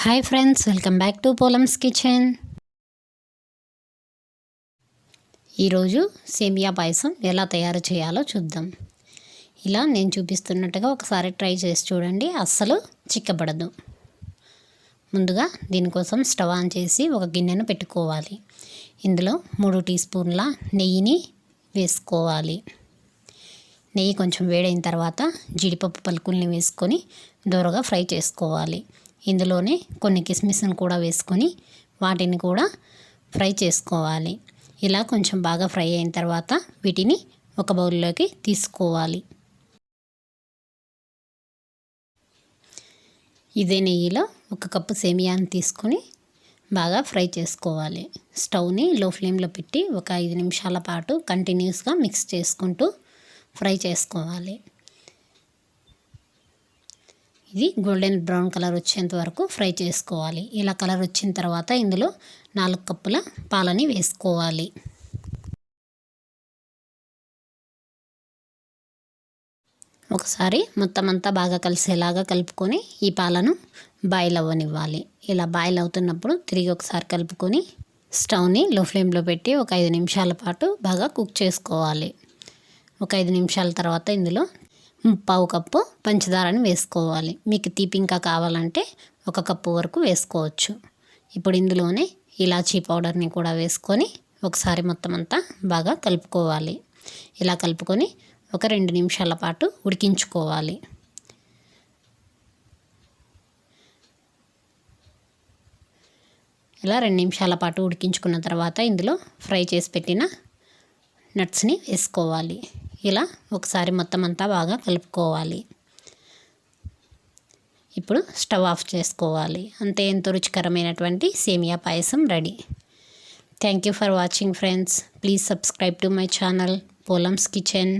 Hi friends, welcome back to Polam's kitchen. ఈరోజు సేమియా పాయసం ఎలా తయారు చేయాలో చూద్దాం. ఇలా నేను చూపిస్తున్నట్టుగా ఒకసారి ట్రై చేసి చూడండి, అస్సలు చిక్కబడదు. ముందుగా దీనికోసం స్టవ్ ఆన్ చేసి ఒక గిన్నెను పెట్టుకోవాలి. ఇందులో 3 టీ స్పూన్ల నెయ్యిని వేసుకోవాలి. నెయ్యి కొంచెం వేడైన తర్వాత జీడిపప్పు పలుకుల్ని వేసుకొని దోరగా ఫ్రై చేసుకోవాలి. ఇందులోనే కొన్ని కిస్మిస్ను కూడా వేసుకొని వాటిని కూడా ఫ్రై చేసుకోవాలి. ఇలా కొంచెం బాగా ఫ్రై అయిన తర్వాత వీటిని ఒక బౌల్లోకి తీసుకోవాలి. ఇదే నెయ్యిలో 1 కప్పు సేమియాని తీసుకొని బాగా ఫ్రై చేసుకోవాలి. స్టవ్ని లో ఫ్లేమ్లో పెట్టి ఒక 5 నిమిషాల పాటు కంటిన్యూస్గా మిక్స్ చేసుకుంటూ ఫ్రై చేసుకోవాలి. ఇది గోల్డెన్ బ్రౌన్ కలర్ వచ్చేంత వరకు ఫ్రై చేసుకోవాలి. ఇలా కలర్ వచ్చిన తర్వాత ఇందులో 4 కప్పుల పాలని వేసుకోవాలి. ఒకసారి మొత్తం అంతా బాగా కలిసేలాగా కలుపుకొని ఈ పాలను బాయిల్ అవ్వనివ్వాలి. ఇలా బాయిల్ అవుతున్నప్పుడు తిరిగి ఒకసారి కలుపుకొని స్టవ్ని లో ఫ్లేమ్లో పెట్టి ఒక 5 నిమిషాల పాటు బాగా కుక్ చేసుకోవాలి. ఒక 5 నిమిషాల తర్వాత ఇందులో 1/4 కప్పు పంచదారని వేసుకోవాలి. మీకు తీపి ఇంకా కావాలంటే 1 కప్పు వరకు వేసుకోవచ్చు. ఇప్పుడు ఇందులోనే ఇలాచీ పౌడర్ని కూడా వేసుకొని ఒకసారి మొత్తం అంతా బాగా కలుపుకోవాలి. ఇలా కలుపుకొని ఒక 2 నిమిషాల పాటు ఉడికించుకోవాలి. ఇలా 2 నిమిషాల పాటు ఉడికించుకున్న తర్వాత ఇందులో ఫ్రై చేసి పెట్టిన నట్స్ని వేసుకోవాలి. ఇలా ఒకసారి మొత్తం అంతా బాగా కలుపుకోవాలి. ఇప్పుడు స్టవ్ ఆఫ్ చేసుకోవాలి. అంతే, ఎంతో రుచికరమైనటువంటి semiya payasam ready. Thank you for watching friends. Please subscribe to my channel Polam's kitchen.